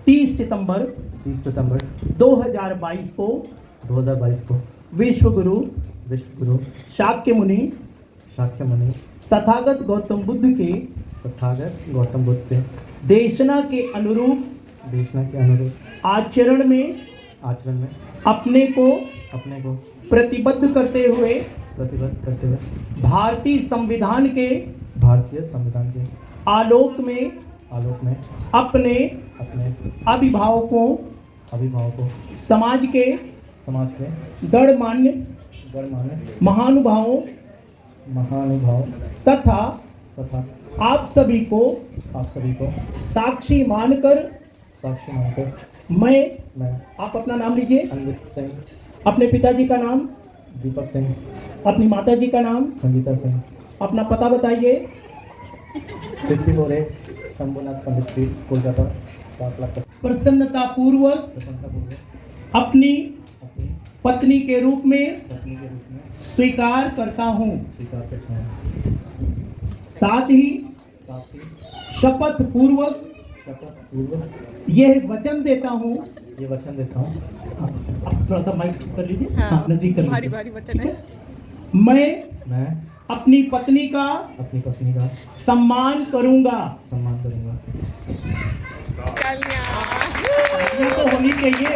30 सितंबर 2022 को 2022 को विश्व गुरु शाक्य मुनि तथागत गौतम बुद्ध के देशना के अनुरूप आचरण में अपने को प्रतिबद्ध करते हुए भारतीय संविधान के आलोक में अपने अभिभावकों समाज के गणमान्य महानुभावों तथा आप सभी को साक्षी मानकर मैं आप अपना नाम लीजिए। अनवित सिंह, अपने पिताजी का नाम दीपक सिंह, अपनी माताजी का नाम संगीता सिंह, अपना पता बताइए। 54 शंभुनाथ पंडित स्ट्रीट, कोलकाता 7 लाख। प्रसन्नता पूर्वक अपनी पत्नी के रूप में स्वीकार करता हूँ। साथ ही शपथ पूर्वक यह वचन देता हूँ। आप थोड़ा सा माइक कर लीजिए, नजदीक कर लीजिए। भारी वचन है। मैं अपनी पत्नी का सम्मान करूंगा। ये तो होनी चाहिए।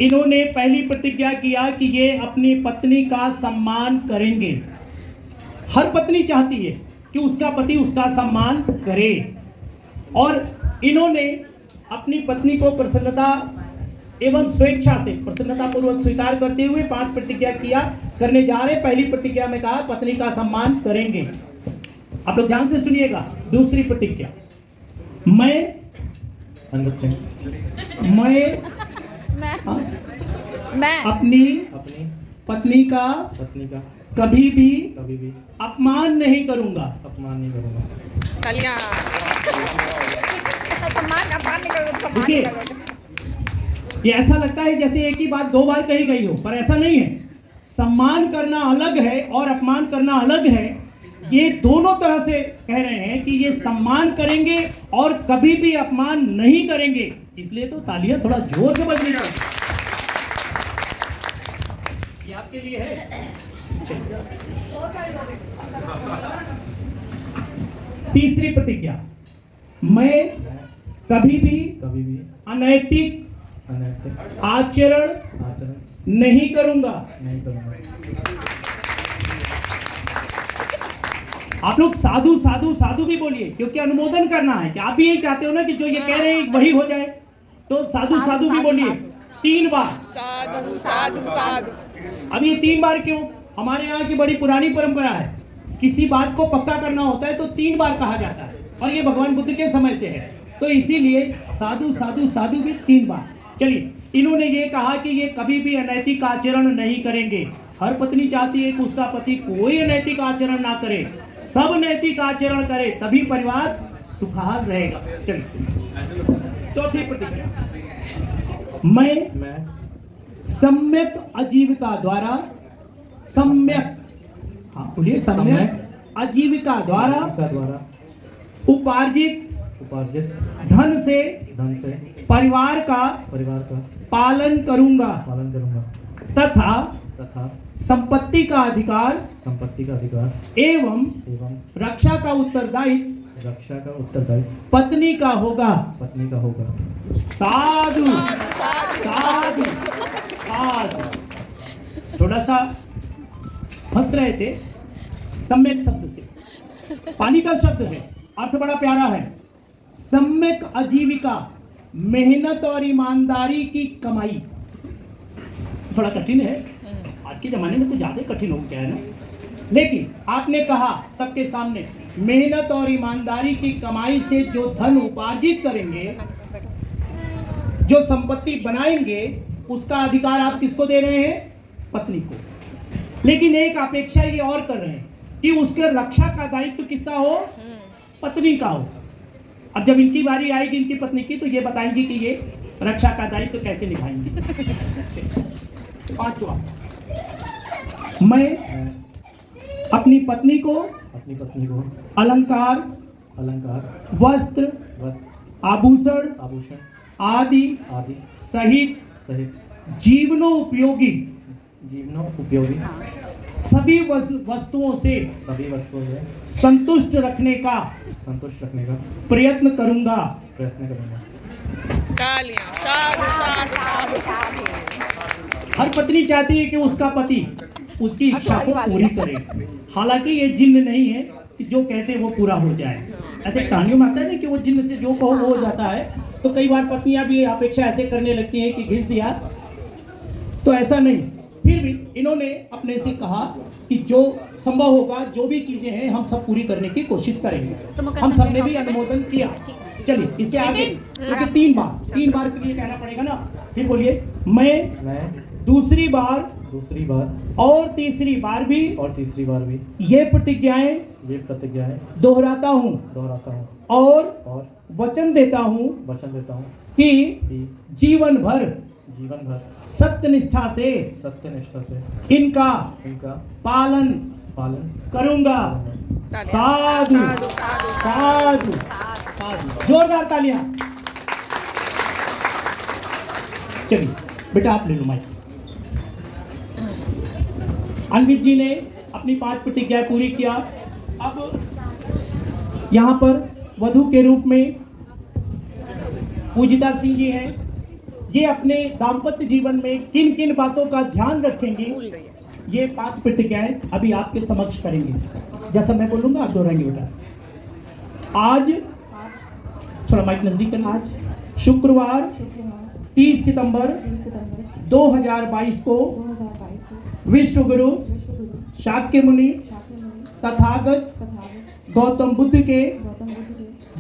इन्होंने पहली प्रतिज्ञा किया कि ये अपनी पत्नी का सम्मान करेंगे। हर पत्नी चाहती है कि उसका पति उसका सम्मान करे, और इन्होंने अपनी पत्नी को प्रसन्नता एवं स्वेच्छा से प्रसन्नता पूर्वक स्वीकार करते हुए 5 प्रतिज्ञा करने जा रहे। पहली प्रतिज्ञा में कहा पत्नी का सम्मान करेंगे। आप लोग ध्यान से सुनिएगा। दूसरी प्रतिज्ञा, मैं अनवित सिंह, मैं अपनी पत्नी का कभी भी अपमान नहीं करूंगा। देखिए, ये ऐसा लगता है जैसे एक ही बात 2 बार कही गई हो, पर ऐसा नहीं है। सम्मान करना अलग है और अपमान करना अलग है। ये दोनों तरह से कह रहे हैं कि ये सम्मान करेंगे और कभी भी अपमान नहीं करेंगे। इसलिए तो तालियां थोड़ा जोर से बजनी चाहिए। ये आपके लिए है। तीसरी प्रतिज्ञा, मैं कभी भी अनैतिक आचरण नहीं करूंगा। आप लोग साधु साधु साधु भी बोलिए, क्योंकि अनुमोदन करना है कि आप भी यही चाहते हो ना कि जो ये कह रहे हैं वही हो जाए। तो साधु साधु भी बोलिए 3 बार। साधु। अब ये 3 बार क्यों? हमारे यहाँ की बड़ी पुरानी परंपरा है, किसी बात को पक्का करना होता है तो 3 बार कहा जाता है, और ये भगवान बुद्ध के समय से है। तो इसीलिए साधु साधु साधु भी 3 बार। चलिए, इन्होंने ये कहा कि ये कभी भी अनैतिक आचरण नहीं करेंगे। हर पत्नी चाहती है कि उसका पति कोई अनैतिक आचरण ना करे, सब नैतिक आचरण करे, तभी परिवार सुखहाल रहेगा। चलिए, चौथी प्रतिज्ञा, मैं सम्यक आजीविका द्वारा सम्यक आजीविका द्वारा उपार्जित धन से परिवार का पालन करूंगा तथा संपत्ति का अधिकार एवं रक्षा का उत्तरदायित्व पत्नी का होगा। साधु साधु साधु। थोड़ा सा फंस रहे थे सम्यक शब्द से। पानी का शब्द है, अर्थ बड़ा प्यारा है। सम्यक आजीविका, मेहनत और ईमानदारी की कमाई। थोड़ा कठिन है, आज के जमाने में तो ज्यादा कठिन हो गया है ना। लेकिन आपने कहा सबके सामने, मेहनत और ईमानदारी की कमाई से जो धन उपार्जित करेंगे, जो संपत्ति बनाएंगे, उसका अधिकार आप किसको दे रहे हैं? पत्नी को। लेकिन एक अपेक्षा ये और कर रहे हैं कि उसके रक्षा का दायित्व किसका हो? पत्नी का हो। अब जब इनकी बारी आएगी इनकी पत्नी की, तो ये बताएंगी कि ये रक्षा का दायित्व कैसे निभाएंगी। 5वां, मैं अपनी पत्नी को अलंकार, वस्त्र, वस्त्र आभूषण आभूषण आदि आदि सहित सहित जीवनोपयोगी जीवनों उपयोगी सभी वस्तुओं से सभी वस्तुओं से संतुष्ट रखने का संतुष्ट रखने का प्रयत्न करूंगा। प्रयत्न करूंगा। तालियां साधु साधु साधु। हर पत्नी चाहती है कि उसका पति उसकी इच्छा को पूरी करे। हालांकि ये जिन्न नहीं है कि जो कहते हैं वो पूरा हो जाए। ऐसे कहानियों में आता है ना कि वो जिन्न से जो कहो वो हो जाता है। तो कई बार पत्नियां भी अपेक्षा ऐसे करने लगती हैं कि घिस दिया, तो ऐसा नहीं। फिर भी इन्होंने अपने से कहा कि जो संभव होगा, जो भी चीजें हैं हम सब पूरी करने की कोशिश करेंगे। हम सब ने भी अनुमोदन किया। चलिए इसके आगे क्योंकि तीन बार के लिए कहना पड़ेगा ना। फिर बोलिए, मैं दूसरी बार और तीसरी बार भी ये प्रतिज्ञाएं दोहराता हूँ और वचन देता हूँ कि जीवन भर सत्यनिष्ठा से इनका पालन करूंगा। साधु साधु साधु। जोरदार तालियां। चलिए बेटा आप ले लो माइक। अनवित जी ने अपनी 5 प्रतिज्ञाएं पूरी किया। अब यहाँ पर वधू के रूप में पूजिता सिंह जी हैं। ये अपने दाम्पत्य जीवन में किन किन बातों का ध्यान रखेंगी, ये 5 प्रतिज्ञाएं अभी आपके समक्ष करेंगे। जैसा मैं बोलूंगा आप दोहराएंगे बेटा। आज थोड़ा माइक नजदीक करना। आज शुक्रवार 30 सितंबर 2022 को विश्व गुरु शाक्य मुनि तथागत गौतम बुद्ध के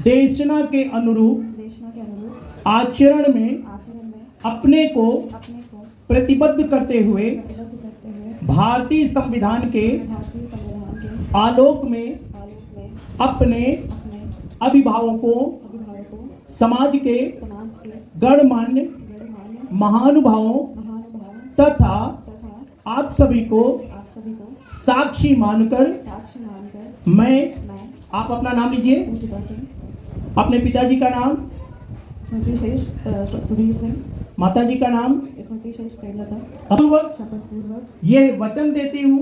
देशना के अनुरूप आचरण में अपने को प्रतिबद्ध करते हुए भारतीय संविधान के आलोक में अपने अभिभावकों, समाज के गणमान्य महानुभावों तथा आप सभी को साक्षी मानकर मैं, आप अपना नाम लीजिए, अपने पिताजी का नाम स्मृति शेष सुधीर सिंह, माताजी का नाम स्मृति शेष प्रेमलता, पूर्वक ये वचन देती हूँ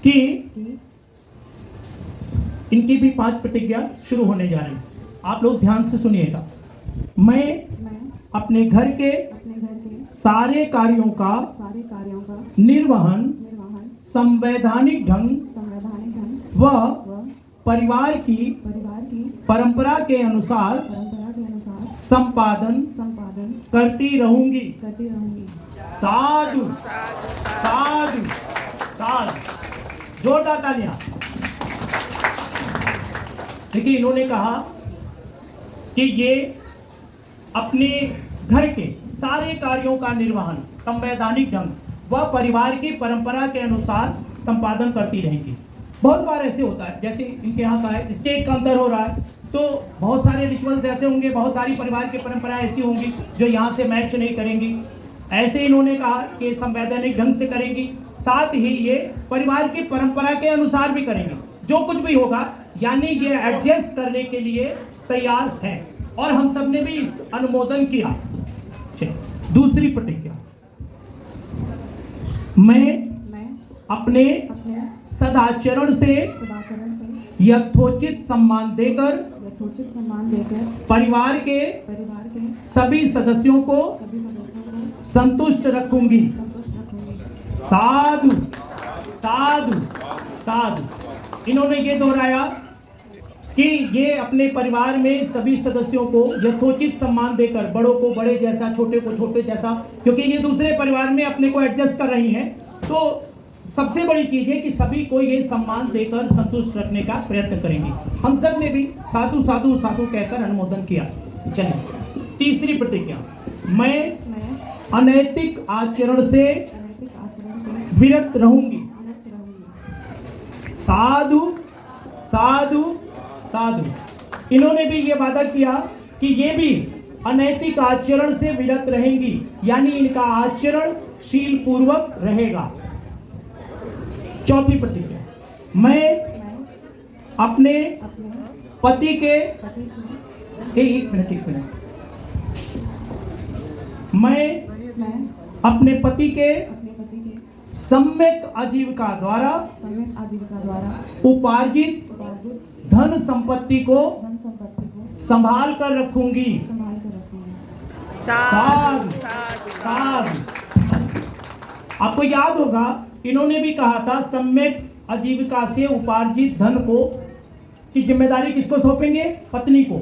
कि इनकी भी 5 प्रतिज्ञा शुरू होने जा रही है। आप लोग ध्यान से सुनिएगा। मैं अपने घर के सारे कार्यों का निर्वहन संवैधानिक ढंग व परिवार की परंपरा के अनुसार संपादन करती रहूंगी। साधु साधु साधु। जोरदार तालियां। देखिए इन्होंने कहा कि ये अपने घर के सारे कार्यों का निर्वहन संवैधानिक ढंग व परिवार की परंपरा के अनुसार संपादन करती रहेंगी। बहुत बार ऐसे होता है, जैसे इनके यहाँ का है, स्टेट का अंतर हो रहा है तो बहुत सारे रिचुअल्स ऐसे होंगे, बहुत सारी परिवार की परंपराएं ऐसी होंगी जो यहाँ से मैच नहीं करेंगी। ऐसे इन्होंने कहा कि संवैधानिक ढंग से करेंगी, साथ ही ये परिवार की परंपरा के अनुसार भी करेंगे। जो कुछ भी होगा यानी ये एडजस्ट करने के लिए तैयार है और हम सब ने भी अनुमोदन किया। दूसरी प्रतिज्ञा, मैं अपने सदाचरण से यथोचित सम्मान देकर परिवार के सभी सदस्यों को संतुष्ट रखूंगी। साधु साधु साधु। इन्होंने ये दोहराया कि ये अपने परिवार में सभी सदस्यों को यथोचित सम्मान देकर, बड़ों को बड़े जैसा, छोटे को छोटे जैसा, क्योंकि ये दूसरे परिवार में अपने को एडजस्ट कर रही हैं, तो सबसे बड़ी चीज है कि सभी को ये सम्मान देकर संतुष्ट रखने का प्रयत्न करेंगे। हम सब ने भी साधु साधु साधु कहकर अनुमोदन किया। चलिए तीसरी प्रतिज्ञा, मैं अनैतिक आचरण से विरत रहूंगी। साधु साधु साधु। इन्होंने भी ये वादा किया कि ये भी अनैतिक आचरण से विरत रहेंगी, यानी इनका आचरण शील पूर्वक रहेगा। चौथी प्रतिज्ञा, मैं अपने पति के एक मिनट। मैं मैं अपने पति के अपने पति के सम्यक आजीविका द्वारा सम्यक आजीविका द्वारा उपार्जित उपार्जित धन संपत्ति को धन संपत्ति को संभाल कर रखूंगी। संभाल कर रखूंगी। साधु साधु साधु साधु। आपको याद होगा इन्होंने भी कहा था सम्यक आजीविका से उपार्जित धन को की जिम्मेदारी किसको सौंपेंगे? पत्नी को।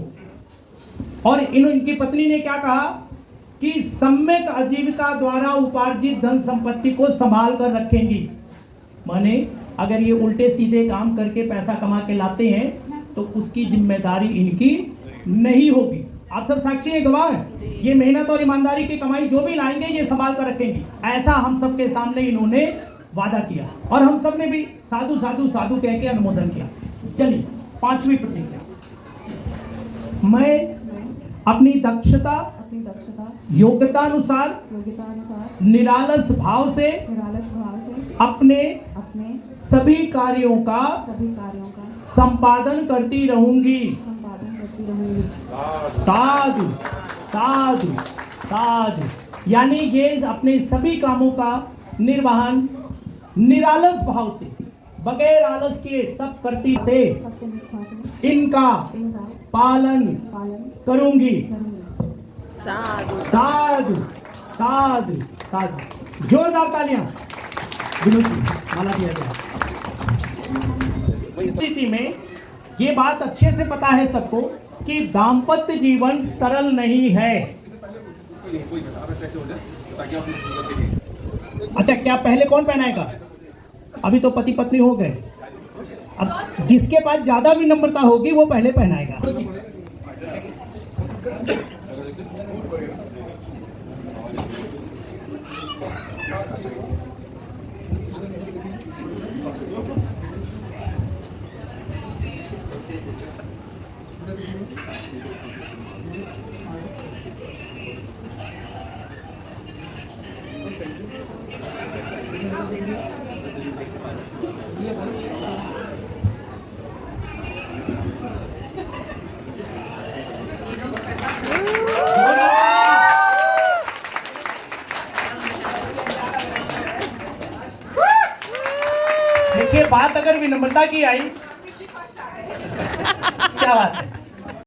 और इनकी पत्नी ने क्या कहा कि सम्यक आजीविका द्वारा उपार्जित धन संपत्ति को संभाल कर रखेंगी। माने अगर ये उल्टे सीधे काम करके पैसा कमा के लाते हैं तो उसकी जिम्मेदारी इनकी नहीं होगी। आप सब साक्षी हैं, गवाह हैं। ये मेहनत और ईमानदारी की कमाई जो भी लाएंगे ये संभाल कर रखेंगी, ऐसा हम सबके सामने इन्होंने वादा किया और हम सब ने भी साधु साधु साधु कह के अनुमोदन किया। चलिए 5वीं प्रतिज्ञा। मैं अपनी दक्षता अपनी दक्षता योग्यता अनुसार योग्यता अनुसार निरालस भाव से निरालस भाव से अपने अपने सभी कार्यों का सभी कार्यों का संपादन करती रहूंगी। संपादन करती रहूंगी। साधु साधु साधु। यानी ये अपने सभी कामों का निर्वहन निरालस भाव से बगैर आलस किए सब करती से सत्यनिष्ठा से इनका इनका पालन पालन करूंगी। करूंगी। साधु साधु साधु साधु। जोरदार तालियां विनोद जी, माला दिया जाए। स्थिति में ये बात अच्छे से पता है सबको कि दाम्पत्य जीवन सरल नहीं है। अच्छा, क्या पहले कौन पहनाएगा? अभी तो पति पत्नी हो गए, अब जिसके पास ज्यादा विनम्रता होगी वो पहले पहनाएगा। देखिए, बात अगर विनम्रता की आई क्या बात है।